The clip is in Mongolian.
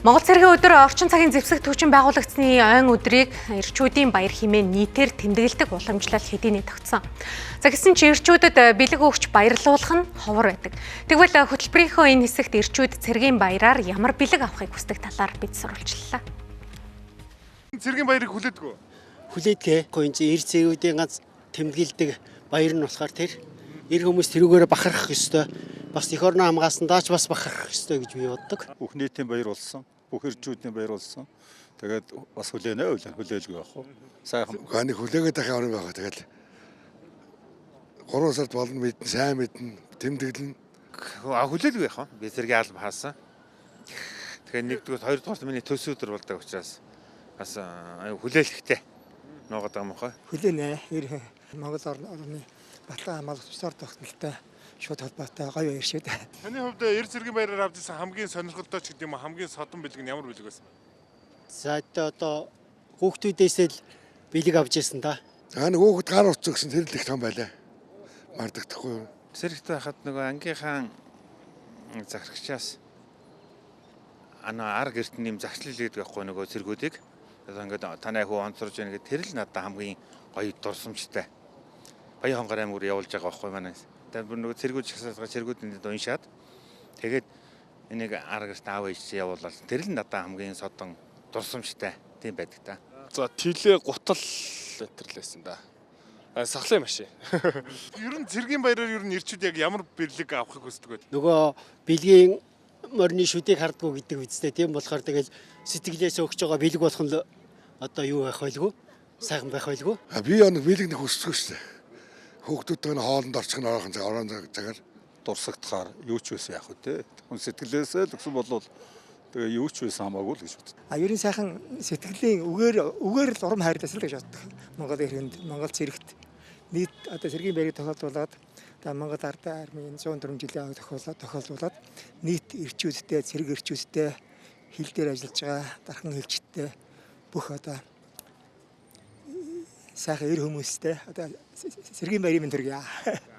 Монгол цэргийн өдөр орчин цагийн зэвсэг төвчин байгуулагдсны ойн өдрийг эрчүүдийн баяр хэмээн нийтээр тэмдэглэдэг уламжлал хэдийнэ тогтсон. За гэсэн чи эрчүүдэд бэлэг өгч баярлуулах нь ховор байдаг. Тэгвэл хөтөлбөрийнхөө энэ хэсэгт эрчүүд цэргийн баяраар ямар бэлэг авахыг хүсдэг талаар бид сурвалжлалаа. Цэргийн баярыг хүлээдэг үү? Хүлээдэг. Гойн эр цэргүүдийн ганц тэмдэглэдэг баяр нь болохоор тэр эр хүмүүс тэрүүгээр бахархах ёстой. Бас эх орноо хамгаалсан даач бас бахархах ёстой гэж би боддог. Бүх нийтийн баяр болсон. Бүх эрчүүдийн баяр болсон. Тэгээд бас хүлээлгүй байх уу? Сайхан. Ганы хүлээгээд ах юм байгаа. Тэгээд 3 сард болно мэдэн, сайн мэдэн, тэмдэглэн. Хүлээлгүй яах вэ? Би зэрэг алба хаасан. Тэгэхээр нэгдүгээр, хоёрдугаар миний төс өдөр болдог учраас бас хүлээлгэхтэй нуугаад байгаа юм хаа. Хүлээнэ. Монгол орны батлан хамгаалах тусаар тогтнолтой шууд холбоотой гоё баяр шүү дээ. Таны хувьд эр цэргийн баяраар авч ирсэн хамгийн сонирхолтой ч гэдэг юм хамгийн содон бэлэг нь ямар бэлэг байсан? За одоо хүүхдүүдээс л бэлэг авч ирсэн та. За нэг хүүхэд гар утсан гэсэн тэр л их том байлаа. Мардагдахгүй юу? Цэрэгтэй хахад нөгөө ангийнхаа захирагчаас ар гэрт нэм загчлал гэдэг байхгүй нөгөө цэргүүдийг. Одоо ингээд танай хүү онцорж яана гэдэг тэр л надад хамгийн гоё дурсамжтай. Баян хонгор аймаг руу явуулж байгаа байхгүй манай. Тэгээд нөгөө цэргүүд чагсаалгаа цэргүүдэнд уншаад тэгээд энийг ар гэрт аав ээжээ явуулаад тэр л надад хамгийн содон дурсамжтай тийм байдаг та. За тилээ гутал өтерлээсэн да. Сахлын машин. Ер нь цэргийн баяраар ер нь эрчүүд яг ямар бэлэг авахыг хүсдэг вэ? Нөгөө бэлгийн морины шүдийг хардгуу гэдэг үстэй. Тийм болохоор тэгэл сэтгэлээс өгч байгаа бэлэг болох нь одоо юу байх байлгүй? Сайхан байх байлгүй? Би яг бэлэг нэг хүсдэг шүү дээ. Хүүхдүүдтэй хоолнд орчих нь орон цагаар Дурсагдахаар юу ч байсан яах вэ те. Хүн сэтгэлээсээ л гэсэн болвол тэгээ юу ч байсан хамаагүй л гэж боддог. Ерөн сайхан сэтгэлийн үгээр л урам хайрлаас л гэж боддог. Монгол иргэнд, Монгол цэрэгт нийт одоо цэргийн баярыг тохиолдуулаад Монгол ардын армийн 104 жилийн тохиолдуулаад нийт эрчүүдтэй, цэрэг эрчүүдтэй хил дээр ажиллаж байгаа дархан хэлчтэй бүх одоо сайхан эр хүмүүстэй одоо цэргийн баярын төргий.